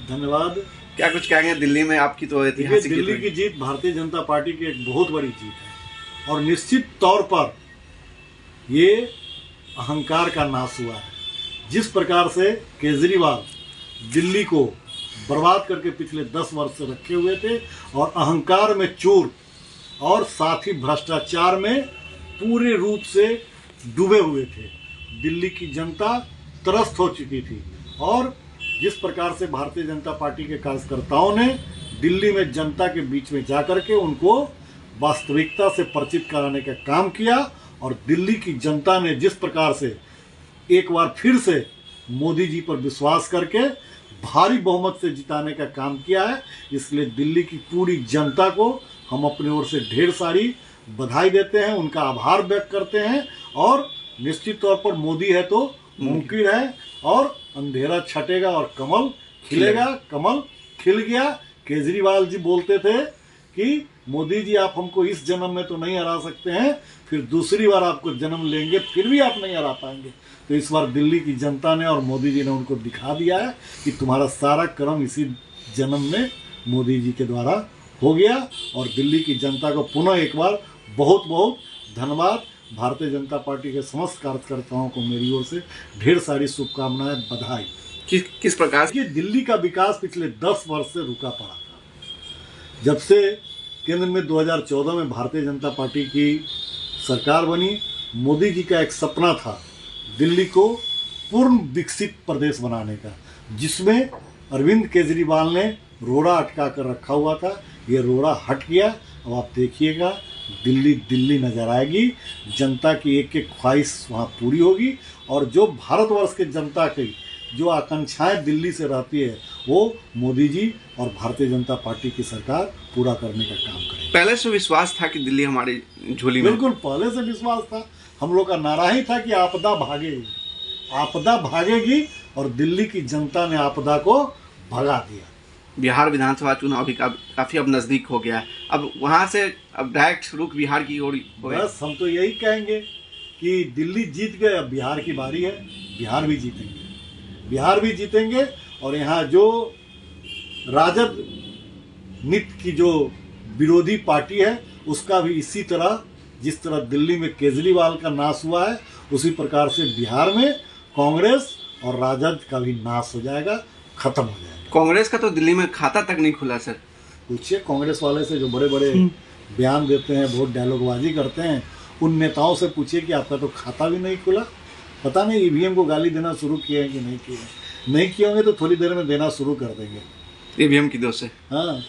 धन्यवाद। क्या कुछ कहेंगे दिल्ली में आपकी तो ऐतिहासिक दिल्ली की जीत भारतीय जनता पार्टी की एक बहुत बड़ी जीत है और निश्चित तौर पर ये अहंकार का नाश हुआ है। जिस प्रकार से केजरीवाल दिल्ली को बर्बाद करके पिछले 10 वर्ष से रखे हुए थे और अहंकार में चूर और साथ ही भ्रष्टाचार में पूरे रूप से डूबे हुए थे, दिल्ली की जनता त्रस्त हो चुकी थी। और जिस प्रकार से भारतीय जनता पार्टी के कार्यकर्ताओं ने दिल्ली में जनता के बीच में जाकर के उनको वास्तविकता से परिचित कराने का काम किया और दिल्ली की जनता ने जिस प्रकार से एक बार फिर से मोदी जी पर विश्वास करके भारी बहुमत से जिताने का काम किया है, इसलिए दिल्ली की पूरी जनता को हम अपनी ओर से ढेर सारी बधाई देते हैं, उनका आभार व्यक्त करते हैं। और निश्चित तौर पर मोदी है तो मुमकिन है और अंधेरा छटेगा और कमल खिलेगा। कमल खिल गया। केजरीवाल जी बोलते थे कि मोदी जी आप हमको इस जन्म में तो नहीं हरा सकते हैं, फिर दूसरी बार आपको जन्म लेंगे फिर भी आप नहीं हरा पाएंगे। तो इस बार दिल्ली की जनता ने और मोदी जी ने उनको दिखा दिया है कि तुम्हारा सारा कर्म इसी जन्म में मोदी जी के द्वारा हो गया। और दिल्ली की जनता को पुनः एक बार बहुत बहुत धन्यवाद। भारतीय जनता पार्टी के समस्त कार्यकर्ताओं को मेरी ओर से ढेर सारी शुभकामनाएं, बधाई। किस प्रकार की दिल्ली का विकास पिछले 10 वर्ष से रुका पड़ा था। जब से केंद्र में 2014 में भारतीय जनता पार्टी की सरकार बनी, मोदी जी का एक सपना था दिल्ली को पूर्ण विकसित प्रदेश बनाने का, जिसमें अरविंद केजरीवाल ने रोड़ा अटका कर रखा हुआ था। ये रोड़ा हट गया। अब आप देखिएगा दिल्ली दिल्ली नजर आएगी, जनता की एक एक ख्वाहिश वहाँ पूरी होगी और जो भारतवर्ष के जनता की जो आकांक्षाएं दिल्ली से रहती है वो मोदी जी और भारतीय जनता पार्टी की सरकार पूरा करने का काम करेगी। पहले से विश्वास था कि दिल्ली हमारी झोली में? बिल्कुल पहले से विश्वास था। हम लोग का नारा ही था कि आपदा भागेगी, आपदा भागेगी और दिल्ली की जनता ने आपदा को भगा दिया। बिहार विधानसभा चुनाव भी काफी अब नजदीक हो गया है, अब वहां से अब डायरेक्ट रुख बिहार की ओर। बस हम तो यही कहेंगे कि दिल्ली जीत गए, अब बिहार की बारी है, बिहार भी जीतेंगे, बिहार भी जीतेंगे। और यहाँ जो राजद नीति की जो विरोधी पार्टी है उसका भी इसी तरह, जिस तरह दिल्ली में केजरीवाल का नाश हुआ है उसी प्रकार से बिहार में कांग्रेस और राजद का भी नाश हो जाएगा, खत्म हो जाएगा। कांग्रेस का तो दिल्ली में खाता तक नहीं खुला सर। पूछिए कांग्रेस वाले से जो बड़े बड़े बयान देते हैं, बहुत डायलॉगबाजी करते हैं, उन नेताओं से पूछिए कि आपका तो खाता भी नहीं खुला। पता नहीं ईवीएम को गाली देना शुरू किए हैं कि नहीं किए हैं। नहीं किए होंगे तो थोड़ी देर में देना शुरू कर देंगे ईवीएम की दोष से। हाँ।